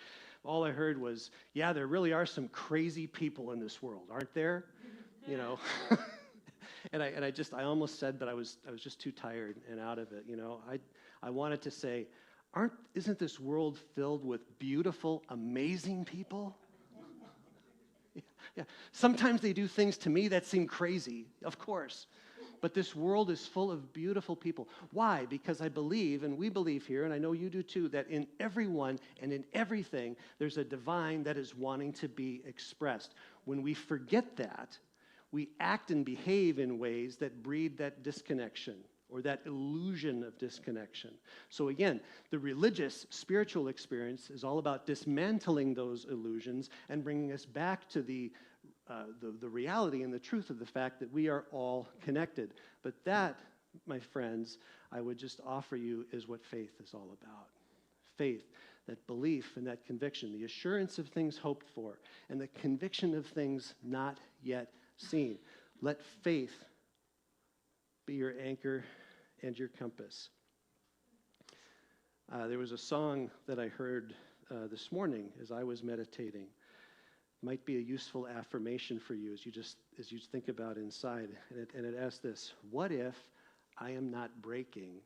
All I heard was, yeah, there really are some crazy people in this world, aren't there? You know. And I almost said, but I was just too tired and out of it. You know, I wanted to say, isn't this world filled with beautiful, amazing people? Yeah. Sometimes they do things to me that seem crazy, of course. But this world is full of beautiful people. Why? Because I believe, and we believe here, and I know you do too, that in everyone and in everything, there's a divine that is wanting to be expressed. When we forget that, we act and behave in ways that breed that disconnection or that illusion of disconnection. So again, the religious, spiritual experience is all about dismantling those illusions and bringing us back to the reality and the truth of the fact that we are all connected. But that, my friends, I would just offer you is what faith is all about. Faith, that belief and that conviction, the assurance of things hoped for, and the conviction of things not yet seen. Let faith be your anchor and your compass. There was a song that I heard this morning as I was meditating. Might be a useful affirmation for you as you think about inside. And it asks this: what if I am not breaking?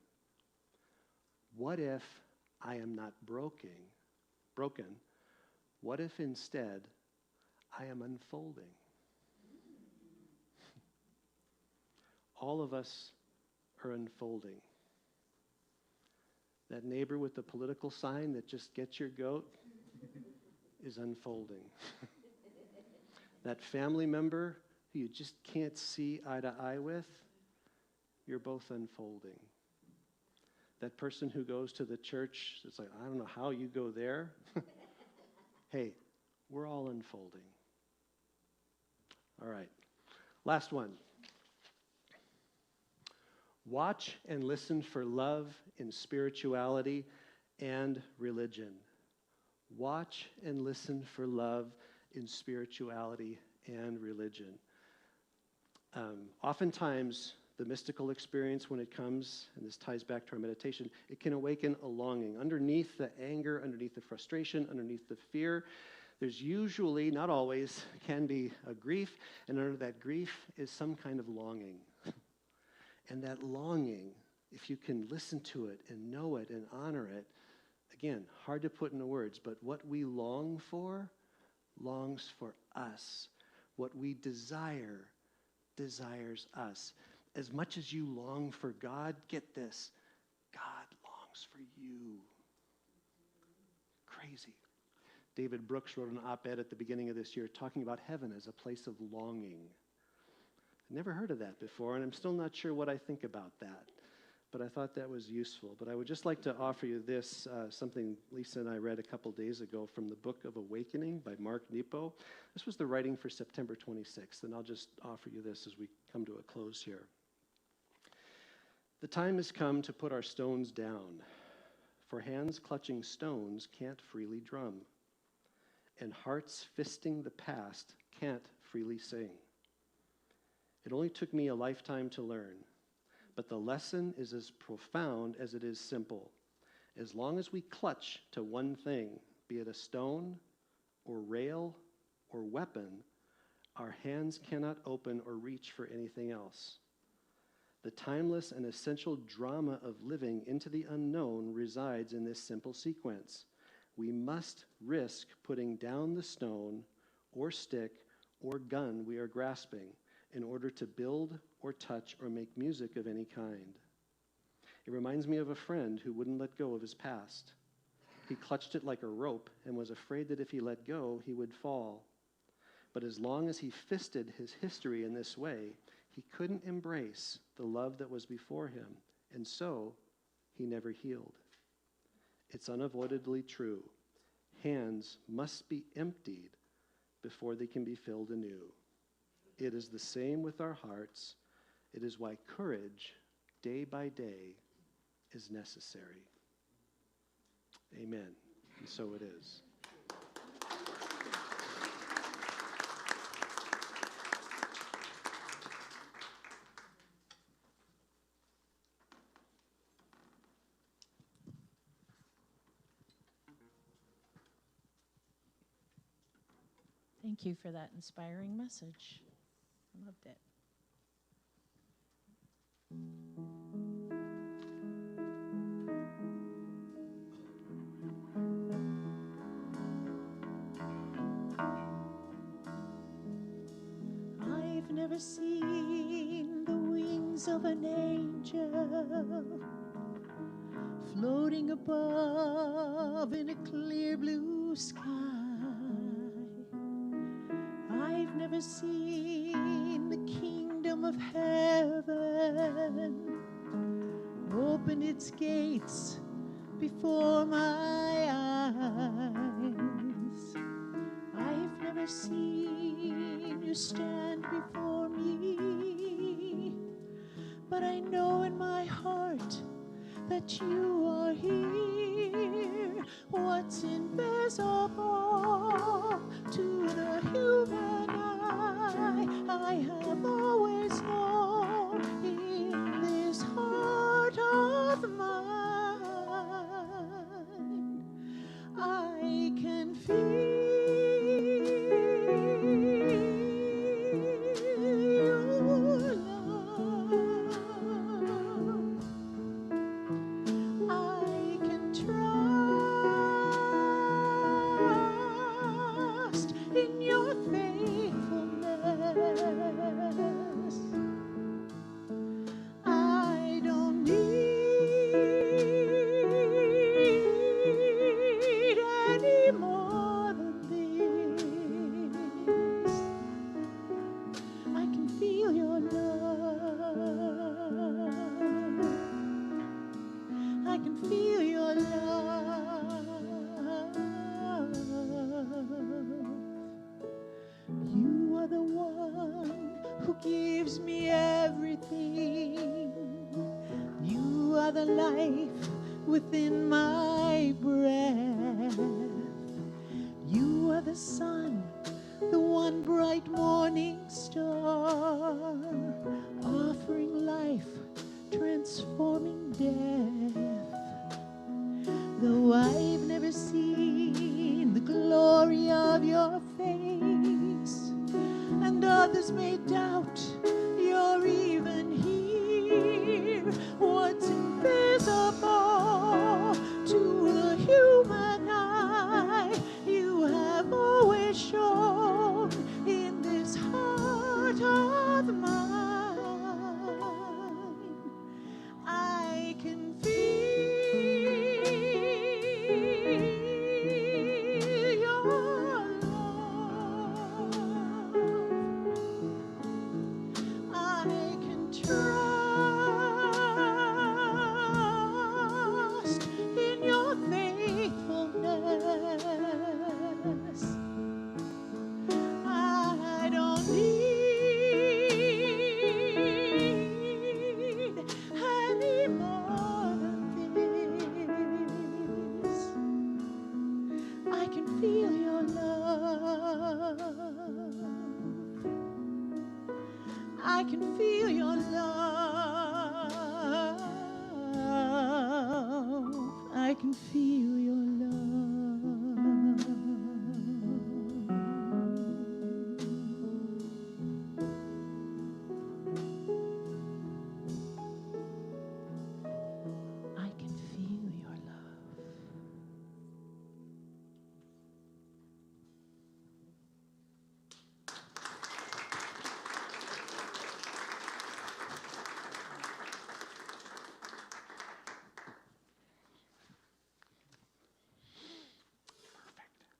What if I am not broken? What if instead I am unfolding? All of us are unfolding. That neighbor with the political sign that just gets your goat is unfolding. That family member who you just can't see eye to eye with, you're both unfolding. That person who goes to the church, it's like, I don't know how you go there. Hey, we're all unfolding. All right. Last one. Watch and listen for love in spirituality and religion. Watch and listen for love in spirituality and religion. Oftentimes, the mystical experience, when it comes, and this ties back to our meditation, it can awaken a longing. Underneath the anger, underneath the frustration, underneath the fear, there's usually, not always, can be a grief, and under that grief is some kind of longing. And that longing, if you can listen to it and know it and honor it, again, hard to put into words, but what we long for longs for us. What we desire desires us. As much as you long for God, get this, God longs for you. Crazy. David Brooks wrote an op-ed at the beginning of this year talking about heaven as a place of longing. I've never heard of that before, and I'm still not sure what I think about that. But I thought that was useful. But I would just like to offer you this, something Lisa and I read a couple days ago from the Book of Awakening by Mark Nepo. This was the writing for September 26th, and I'll just offer you this as we come to a close here. The time has come to put our stones down, for hands clutching stones can't freely drum, and hearts fisting the past can't freely sing. It only took me a lifetime to learn, but the lesson is as profound as it is simple. As long as we clutch to one thing, be it a stone or rail or weapon, our hands cannot open or reach for anything else. The timeless and essential drama of living into the unknown resides in this simple sequence. We must risk putting down the stone or stick or gun we are grasping in order to build or touch or make music of any kind. It reminds me of a friend who wouldn't let go of his past. He clutched it like a rope and was afraid that if he let go, he would fall. But as long as he fisted his history in this way, he couldn't embrace the love that was before him, and so he never healed. It's unavoidably true. Hands must be emptied before they can be filled anew. It is the same with our hearts. It is why courage, day by day, is necessary. Amen. And so it is. Thank you for that inspiring message. I loved it. I've never seen the wings of an angel floating above in a clear blue sky. I've never seen the kingdom of heaven open its gates before my eyes. I've never seen you stand before me, but I know in my heart that you are here. What's invisible to the human eye, I have always known in this heart of mine. I can feel your love. gives me everything. You are the life within my breath. You are the sun, the one bright morning star, offering life, transforming death. Though I've never seen the glory of your face, and others may doubt you're even here, what's invisible to the human eye, you have always shown in this heart of mine. I can feel your love. I can trust in your faithfulness. I don't need any more than this. I can feel your love. I can feel your love. I can feel your love. I can feel your love.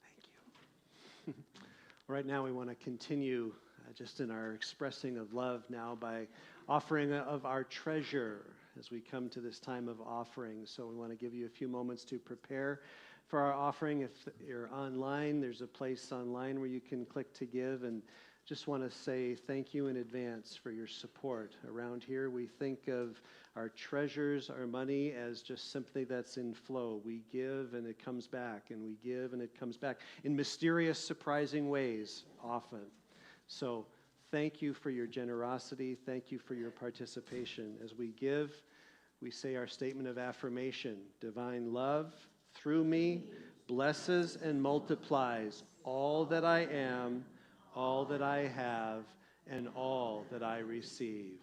Thank you. Right now, we want to continue just in our expressing of love now by offering of our treasure as we come to this time of offering. So we want to give you a few moments to prepare for our offering. If you're online, there's a place online where you can click to give, and just want to say thank you in advance for your support. Around here, we think of our treasures, our money, as just simply that's in flow. We give and it comes back, and we give and it comes back in mysterious, surprising ways often. So thank you for your generosity. Thank you for your participation. As we give, we say our statement of affirmation. Divine love through me blesses and multiplies all that I am, all that I have, and all that I receive.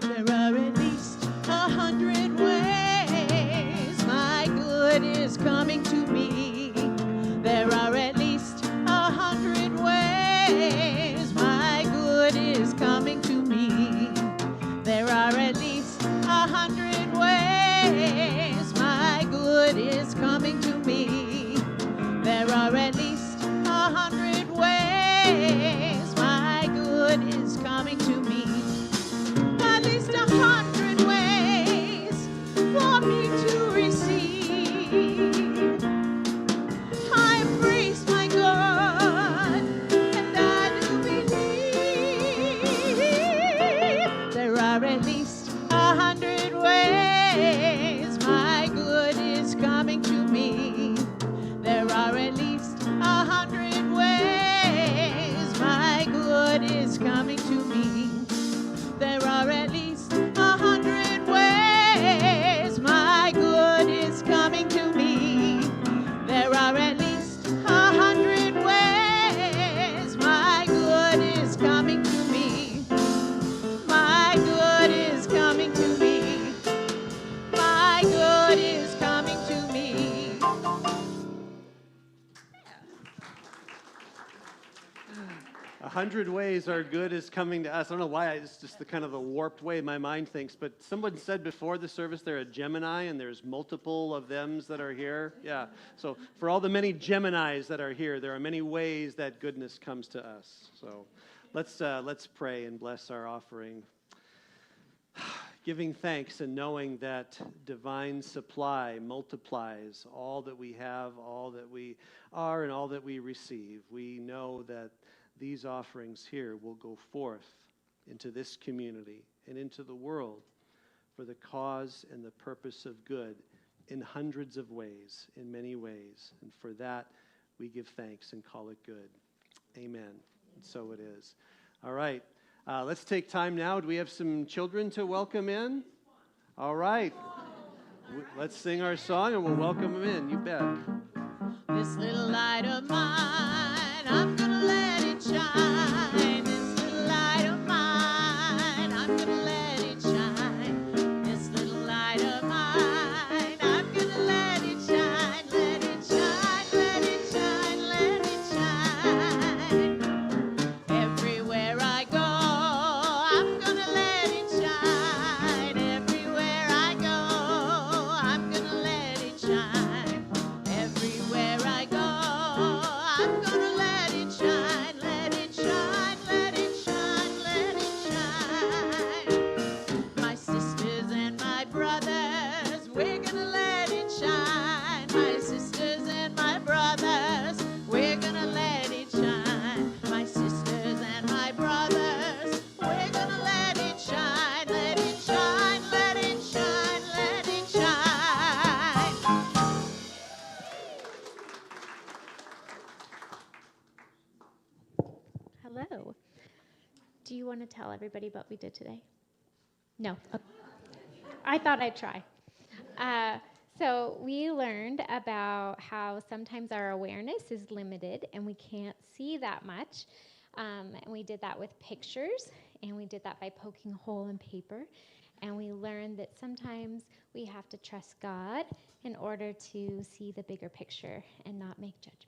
There are at least 100 ways my good is coming to me. There are at least 100 ways my good is coming to me. There are at least 100 ways my good is coming to me. There are at least 100 ways my good is coming to me. At least 100 ways for me to receive. I embrace my God, and I do believe there are at least 100 ways my good is coming to me. There are at least 100 ways my good is coming to me. There are at least 100 ways my good is coming to me. There are at least 100 ways my good is coming to me. My good is coming to me. My good is coming to me. 100 ways our good is coming to us. I don't know why, it's just the kind of a warped way my mind thinks, but someone said before the service they're a Gemini and there's multiple of thems that are here. Yeah, so for all the many Geminis that are here, there are many ways that goodness comes to us. So let's pray and bless our offering giving thanks and knowing that divine supply multiplies all that we have, all that we are, and all that we receive. We know that these offerings here will go forth into this community and into the world for the cause and the purpose of good in hundreds of ways, in many ways. And for that, we give thanks and call it good. Amen. And so it is. All right. Let's take time now. Do we have some children to welcome in? All right. Let's sing our song and we'll welcome them in. You bet. This little light of mine, I'm gonna let it shine. This little light of mine, I'm gonna let it shine. This little light of mine, I'm gonna let it shine. Let it shine, let it shine, let it shine. Everywhere I go, I'm gonna let it shine. Everywhere I go, I'm gonna let it shine. Everywhere I go, I'm gonna let it shine. Let it shine, let it shine, let it shine. My sisters and my brothers, we're gonna let it shine. My sisters and my brothers, we're gonna let it shine. My sisters and my brothers, we're gonna let it shine. Let it shine, let it shine, let it shine. Hello. Do you want to tell everybody what we did today? No. Okay. I thought I'd try. So we learned about how sometimes our awareness is limited and we can't see that much. And we did that with pictures, and we did that by poking a hole in paper. And we learned that sometimes we have to trust God in order to see the bigger picture and not make judgments.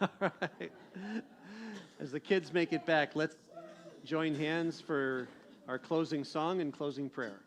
All right. As the kids make it back, let's join hands for our closing song and closing prayer.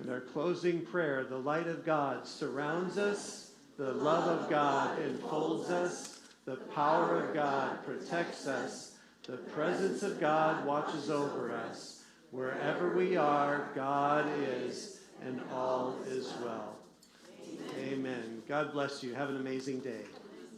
In our closing prayer, the light of God surrounds us, the love of God enfolds us, the power of God protects us, the presence of God watches over us. Wherever we are, God is, and all is well. Amen. God bless you. Have an amazing day.